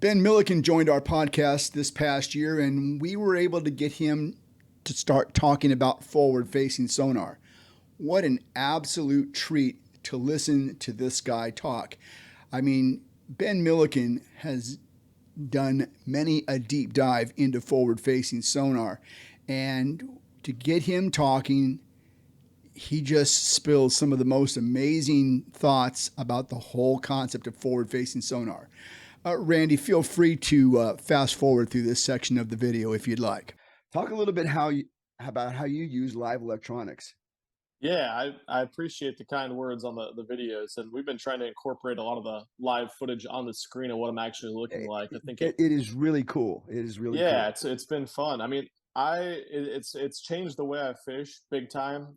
Ben Milliken joined our podcast this past year, and we were able to get him to start talking about forward facing sonar. What an absolute treat to listen to this guy talk. I mean, Ben Milliken has done many a deep dive into forward facing sonar, and to get him talking, he just spills some of the most amazing thoughts about the whole concept of forward facing sonar. Randy, feel free to fast forward through this section of the video if you'd like. Talk a little bit about how you use live electronics. Yeah, I appreciate the kind words on the videos, and we've been trying to incorporate a lot of the live footage on the screen of what I'm actually looking It, like. I think it is really cool. It is really yeah, cool. it's been fun. I mean, it's changed the way I fish big time.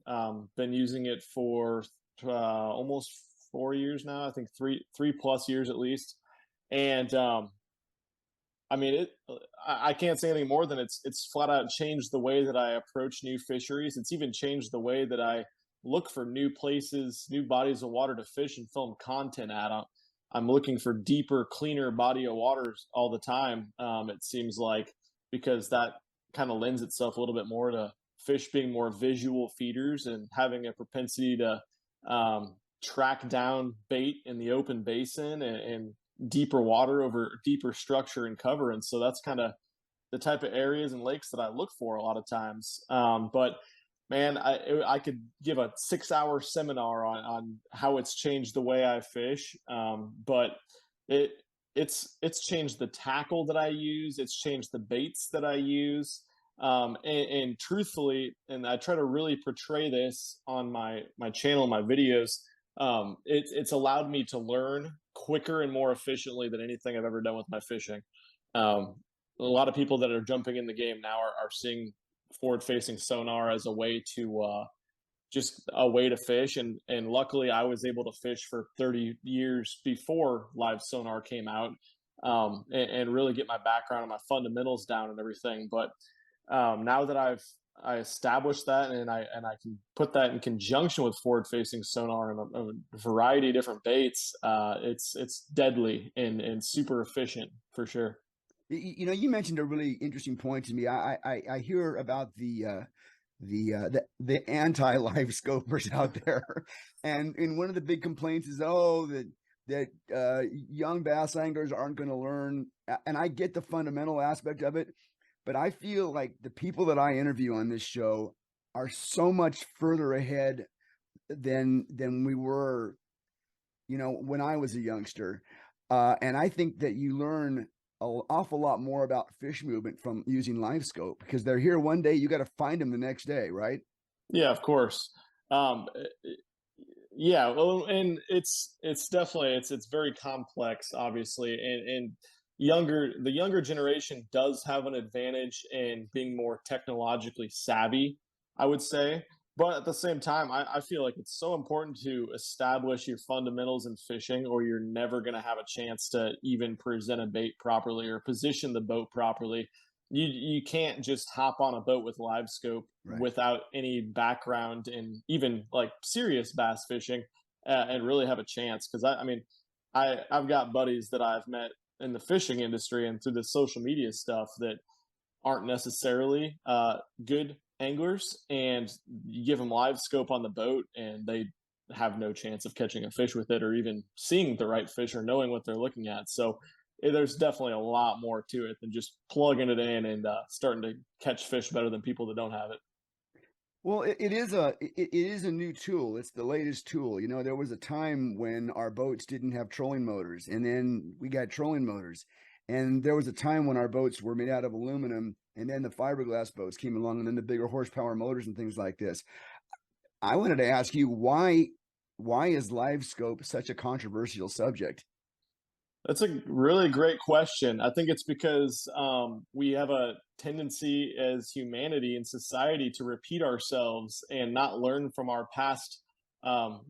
Been using it for almost 4 years now. I think three plus years at least, and I mean, I can't say anything more than it's flat out changed the way that I approach new fisheries. It's even changed the way that I look for new places, new bodies of water to fish and film content at. I'm looking for deeper, cleaner body of waters all the time. It seems like because that kind of lends itself a little bit more to fish being more visual feeders and having a propensity to track down bait in the open basin and deeper water over deeper structure and cover. And so that's kind of the type of areas and lakes that I look for a lot of times. But man, I could give a 6 hour seminar on how it's changed the way I fish. But it it's changed the tackle that I use. It's changed the baits that I use. And truthfully, and I try to really portray this on my channel, my videos. It's allowed me to learn quicker and more efficiently than anything I've ever done with my fishing. Um, a lot of people that are jumping in the game now are seeing forward facing sonar as a way to just a way to fish, and luckily I was able to fish for 30 years before live sonar came out, and really get my background and my fundamentals down and everything. But now that I established that, and I can put that in conjunction with forward facing sonar and a variety of different baits, it's deadly and super efficient for sure. You mentioned a really interesting point to me. I hear about the anti live scopers out there, and one of the big complaints is that young bass anglers aren't going to learn. And I get the fundamental aspect of it, but I feel like the people that I interview on this show are so much further ahead than we were, when I was a youngster. And I think that you learn an awful lot more about fish movement from using live scope, because they're here one day, you got to find them the next day, right? Yeah, of course. Um, yeah, well, and it's definitely it's very complex, obviously, and the younger generation does have an advantage in being more technologically savvy, I would say. But at the same time, I feel like it's so important to establish your fundamentals in fishing, or you're never going to have a chance to even present a bait properly or position the boat properly. You can't just hop on a boat with live scope Right. without any background in even like serious bass fishing, and really have a chance. Because I mean, I've got buddies that I've met in the fishing industry and through the social media stuff that aren't necessarily good anglers, and you give them live scope on the boat and they have no chance of catching a fish with it or even seeing the right fish or knowing what they're looking at. So there's definitely a lot more to it than just plugging it in and starting to catch fish better than people that don't have it. Well, it is a new tool. It's the latest tool. There was a time when our boats didn't have trolling motors, and then we got trolling motors. And there was a time when our boats were made out of aluminum, and then the fiberglass boats came along, and then the bigger horsepower motors and things like this. I wanted to ask you, why is live scope such a controversial subject? That's a really great question. I think it's because we have a tendency as humanity and society to repeat ourselves and not learn from our past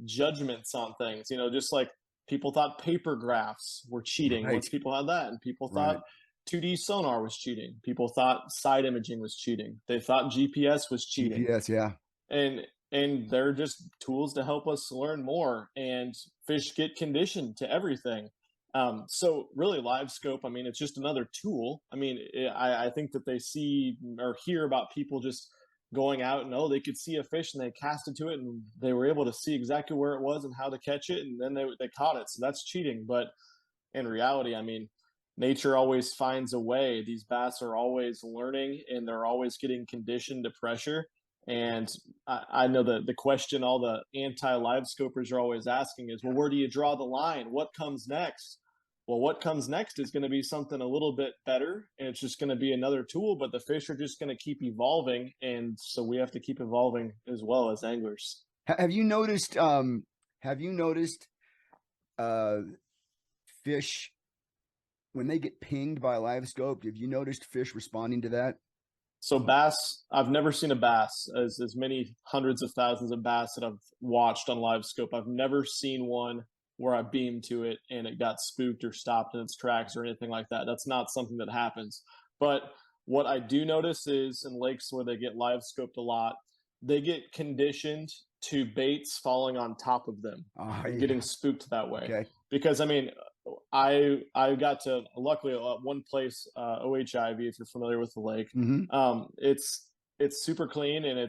judgments on things. You know, just like people thought paper graphs were cheating Right, once people had that, and people thought right. 2D sonar was cheating. People thought side imaging was cheating. They thought GPS was cheating, GPS, yeah. and they're just tools to help us learn more. And fish get conditioned to everything. So really live scope, I mean, it's just another tool. I mean, I think that they see or hear about people just going out and, oh, they could see a fish and they cast into it and they were able to see exactly where it was and how to catch it. And then they caught it. So that's cheating. But in reality, I mean, nature always finds a way. These bass are always learning and they're always getting conditioned to pressure. And I know that the question all the anti live scopers are always asking is, well, where do you draw the line? What comes next? Well, what comes next is going to be something a little bit better, and it's just going to be another tool, but the fish are just going to keep evolving. And so we have to keep evolving as well as anglers. Have you noticed? Uh, Fish when they get pinged by a live scope? Have you noticed fish responding to that? So bass, I've never seen a bass as many hundreds of thousands of bass that I've watched on live scope. I've never seen one where I beamed to it and it got spooked or stopped in its tracks or anything like that. That's not something that happens. But what I do notice is in lakes where they get live scoped a lot, they get conditioned to baits falling on top of them and Yeah. getting spooked that way. Okay. Because I mean, I got to luckily one place, OHIV, if you're familiar with the lake. Mm-hmm. It's super clean and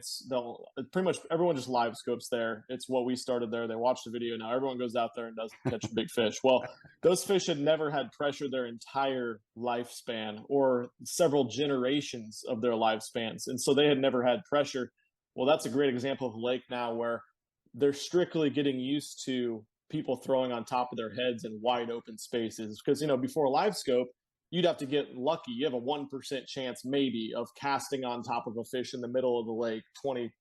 pretty much everyone just live scopes there. It's what we started there. They watch the video. Now everyone goes out there and does catch big fish. Well, those fish had never had pressure their entire lifespan or several generations of their lifespans. And so they had never had pressure. Well, that's a great example of a lake now where they're strictly getting used to people throwing on top of their heads in wide open spaces. Because, before live scope, you'd have to get lucky. You have a 1% chance maybe of casting on top of a fish in the middle of the lake, 20,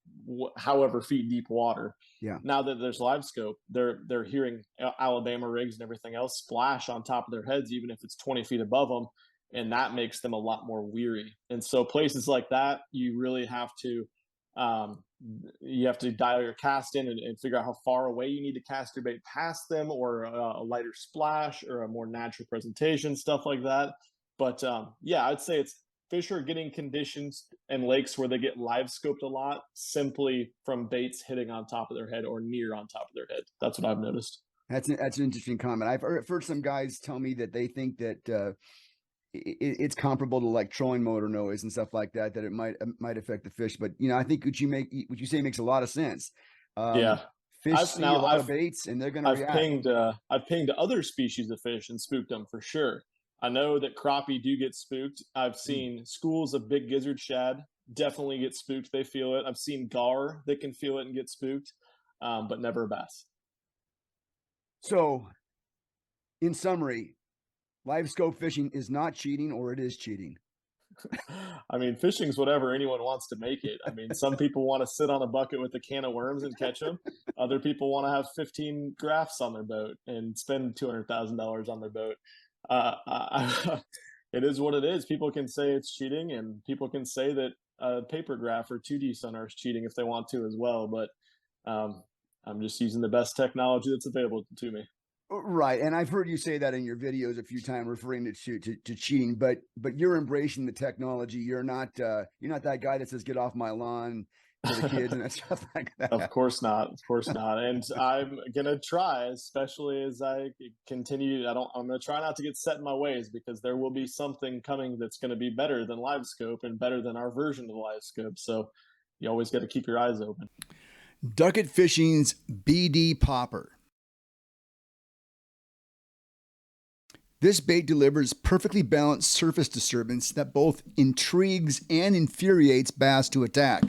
however feet deep water. Yeah. Now that there's live scope, they're hearing Alabama rigs and everything else splash on top of their heads, even if it's 20 feet above them. And that makes them a lot more weary. And so places like that, you really have to dial your cast in and figure out how far away you need to cast your bait past them, or a lighter splash or a more natural presentation, stuff like that. But yeah, I'd say it's fish are getting conditions in lakes where they get live scoped a lot simply from baits hitting on top of their head or near on top of their head. That's what I've noticed. That's an interesting comment. I've heard some guys tell me that they think that it's comparable to like trolling motor noise and stuff like that. That it might affect the fish. But I think what you say makes a lot of sense. Yeah, Fish see a lot of baits and they're going to I've react. pinged other species of fish and spooked them for sure. I know that crappie do get spooked. I've seen schools of big gizzard shad definitely get spooked. They feel it. I've seen gar that can feel it and get spooked, but never a bass. So, in summary, live scope fishing is not cheating, or it is cheating. I mean, fishing's whatever anyone wants to make it. I mean, some people want to sit on a bucket with a can of worms and catch them. Other people want to have 15 graphs on their boat and spend $200,000 on their boat. It is what it is. People can say it's cheating, and people can say that a paper graph or 2D sonar is cheating if they want to as well. But I'm just using the best technology that's available to me. Right, and I've heard you say that in your videos a few times, referring to cheating. But you're embracing the technology. You're not that guy that says "get off my lawn" to the kids and that stuff like that. Of course not. Of course not. And I'm gonna try, especially as I continue. I'm gonna try not to get set in my ways, because there will be something coming that's gonna be better than live scope and better than our version of live scope. So you always got to keep your eyes open. Ducket Fishing's BD Popper. This bait delivers perfectly balanced surface disturbance that both intrigues and infuriates bass to attack.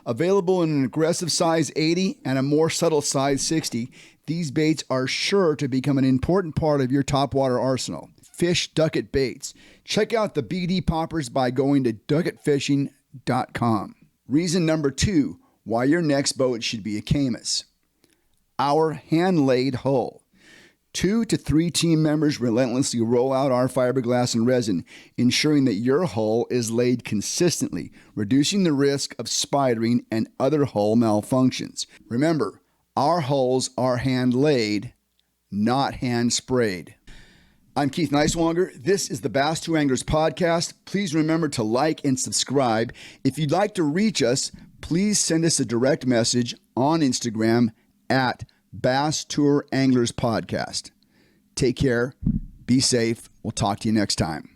Available in an aggressive size 80 and a more subtle size 60, these baits are sure to become an important part of your topwater arsenal. Fish Ducket Baits. Check out the BD Poppers by going to ducketfishing.com. Reason number 2, why your next boat should be a Camus. Our hand-laid hull. 2 to 3 team members relentlessly roll out our fiberglass and resin, ensuring that your hull is laid consistently, reducing the risk of spidering and other hull malfunctions. Remember, our hulls are hand-laid, not hand-sprayed. I'm Keith Neiswanger. This is the Bass Tour Anglers Podcast. Please remember to like and subscribe. If you'd like to reach us, please send us a direct message on Instagram at Bass Tour Anglers Podcast. Take care Be safe. We'll talk to you next time.